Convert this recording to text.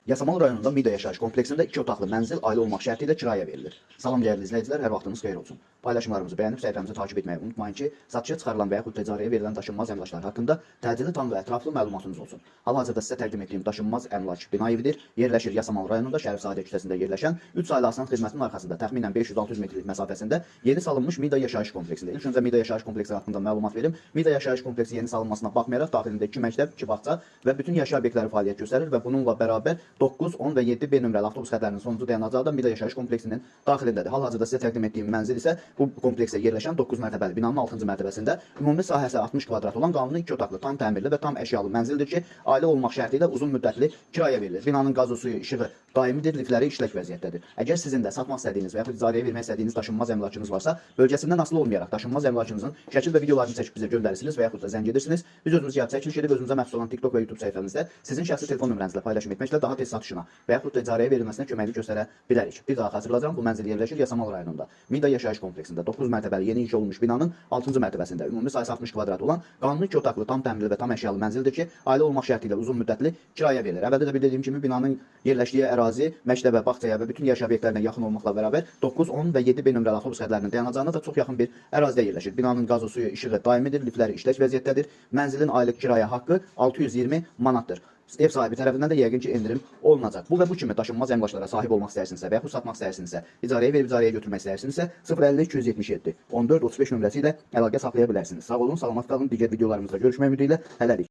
Yasamal rayonunda Mida yaşayış kompleksində 2 otaqlı mənzil ailə olmaq şərti ilə kirayə verilir. Salam dəyərli izləyicilər, hər vaxtınız xeyir olsun. Paylaşımlarımızı bəyənib səhifəmizi takip etməyi unutmayın ki, satışa çıxarılan və yaxud ticarəyə verilən daşınmaz əmlaklar haqqında təcili tam və ətraflı məlumatınız olsun. Hal-hazırda sizə təqdim etdiyim daşınmaz əmlak bina evidir. Yerləşir Yasamal rayonunda Şərifzadə küçəsində yerləşən 3 saylı asan xidmətinin arxasında təxminən 500-600 metrlik məsafəsində yeni salınmış Mida yaşayış kompleksində. İlk öncə Mida yaşayış kompleksi haqqında məlumat verim. Mida yaşayış kompleksi yeni salınmasına baxmayaraq daxilində 2 məktəb, 2 bağça və bütün yaşayış obyektləri fəaliyyət göstərir və bununla bərabər 9, 10 və 7B nömrəli avtobus xətlərinin sonuncu dayanacağı da Mida yaşayış kompleksinin daxilindədir. Hal-hazırda sizə təqdim etdiyim mənzil isə bu kompleksə yerləşən 9 mərtəbəli binanın 6-cı mərtəbəsində ümumi sahəsi 60 kvadrat olan qanuni 2 otaqlı, tam təmirli və tam əşyalı mənzildir ki, ailə olmaq şərti ilə uzun müddətli kirayə verilir. Binanın qazı, suyu, işığı daimidir, lifləri işlək vəziyyətdədir. Əgər sizin də satmaq istədiyiniz və yaxud icarəyə vermək istədiyiniz daşınmaz əmlakınız varsa, bölgəsindən asılı olmayaraq daşınmaz əmlakınızın şəkil və videolarını çəkib bizə göndərirsiniz və yaxud da zəng edirsiniz. Biz özümüz yad çəkiliş edib özümüzə məxsus olan TikTok və YouTube səhifəmizdə sizin şəxsi telefon nömrənizlə paylaşım etməklə daha tez satışına və yaxud da icarəyə verilməsinə köməklik göstərə bilərik. Bir daha xatırladıram, bu mənzil yerləşir Yasamal rayonunda. Mida yaşayış kompleksində 9 mərtəbəli yeni inşa olunmuş binanın 6-cı mərtəbəsində ümumi sayısı 60 kvadrat olan qanuni 2 otaqlı, tam təmirli və tam əşyalı mənzildir ki, ailə olmaq şərti ilə uzun müddətli kirayə verilir. Əvvəldə də bildirdiyim kimi binanın yerləşdiyi ərazi məktəbə, bağçaya və bütün yaşayış obyektlərinə yaxın olmaqla bərabər 9, 10 və 7B nömrəli avtobus xətlərinin dayanacağına da çox yaxın bir ərazidə yerləşir. Binanın qazı, suyu, işığı daimidir, lifləri işlək vəziyyətdədir. Mənzilin aylıq kirayə haqqı 620 manatdır. Ev sahibi tərəfindən də yəqin ki, endirim olunacaq. Bu və bu kimi daşınmaz əmlaklara sahib olmaq istəyirsinizsə və yaxud satmaq istəyirsinizsə, icarəyə verib icarəyə götürmək istəyirsinizsə 050 277 14 35 nömrəsi ilə əlaqə saxlaya bilərsiniz. Sağ olun, salamat qalın. Digər videolarımızda görüşmək ümidi ilə hələlik.